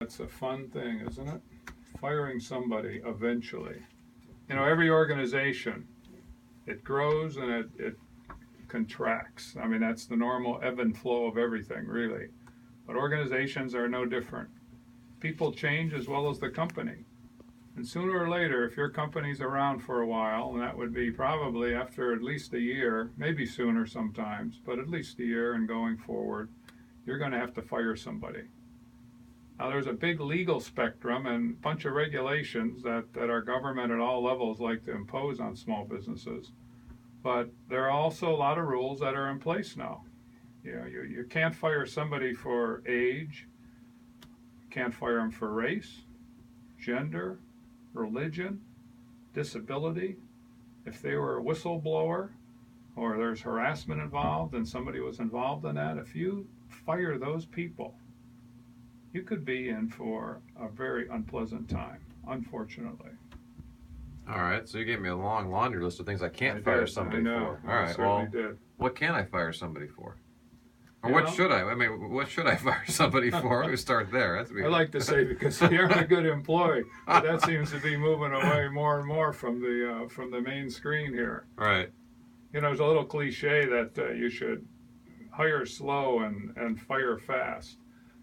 It's a fun thing, isn't it? Firing somebody eventually. Every organization, it grows and it contracts. I mean, that's the normal ebb and flow of everything, really. But organizations are no different. People change as well as the company. And sooner or later, if your company's around for a while, and that would be probably after at least a year, maybe sooner sometimes, but at least a year and going forward, you're going to have to fire somebody. Now, there's a big legal spectrum and a bunch of regulations that our government at all levels like to impose on small businesses. But there are also a lot of rules that are in place now. You can't fire somebody for age, can't fire them for race, gender, religion, disability. If they were a whistleblower or there's harassment involved and somebody was involved in that, if you fire those people, you could be in for a very unpleasant time, unfortunately. All right, so you gave me a long laundry list of things I can't fire somebody for. All right, well, what can I fire somebody for? Or what should I? I mean, what should I fire somebody for? We start there. I like to say because you're a good employee, but that seems to be moving away more and more from the main screen here. Right. There's a little cliche that you should hire slow and fire fast.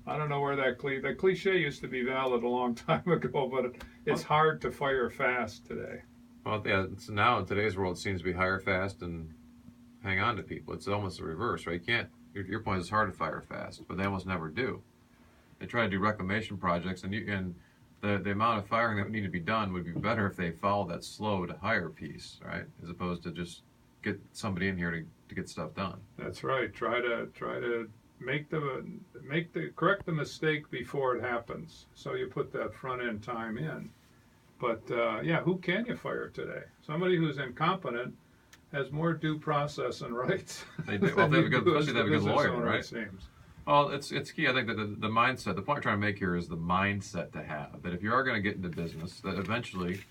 I don't know where that cliche used to be valid a long time ago, but it's hard to fire fast today. Well, yeah, now in today's world, it seems to be hire fast and hang on to people. It's almost the reverse, right? You can't. Your point is hard to fire fast, but they almost never do. They try to do reclamation projects, and the amount of firing that would need to be done would be better if they followed that slow to hire piece, right? As opposed to just get somebody in here to get stuff done. That's right. Try to correct the mistake before it happens. So you put that front end time in. But who can you fire today? Somebody who's incompetent has more due process and rights. They do. Well, especially they have a good lawyer, right? It seems. Well, it's key. I think that the mindset, the point I'm trying to make here is the mindset to have. That if you are going to get into business, that eventually,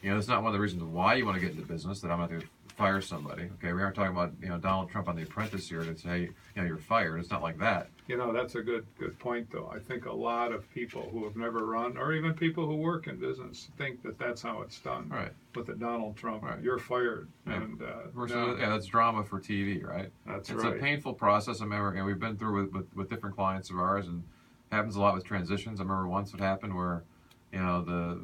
it's not one of the reasons why you want to get into business, that I'm going to fire somebody. Okay, we aren't talking about Donald Trump on The Apprentice here to say you're fired. It's not like that. That's a good point though. I think a lot of people who have never run, or even people who work in business, think that that's how it's done. Right. With the Donald Trump, right. You're fired. Yeah. And that's drama for TV, right? It's right. It's a painful process. I remember, we've been through with different clients of ours, and it happens a lot with transitions. I remember once it happened where, the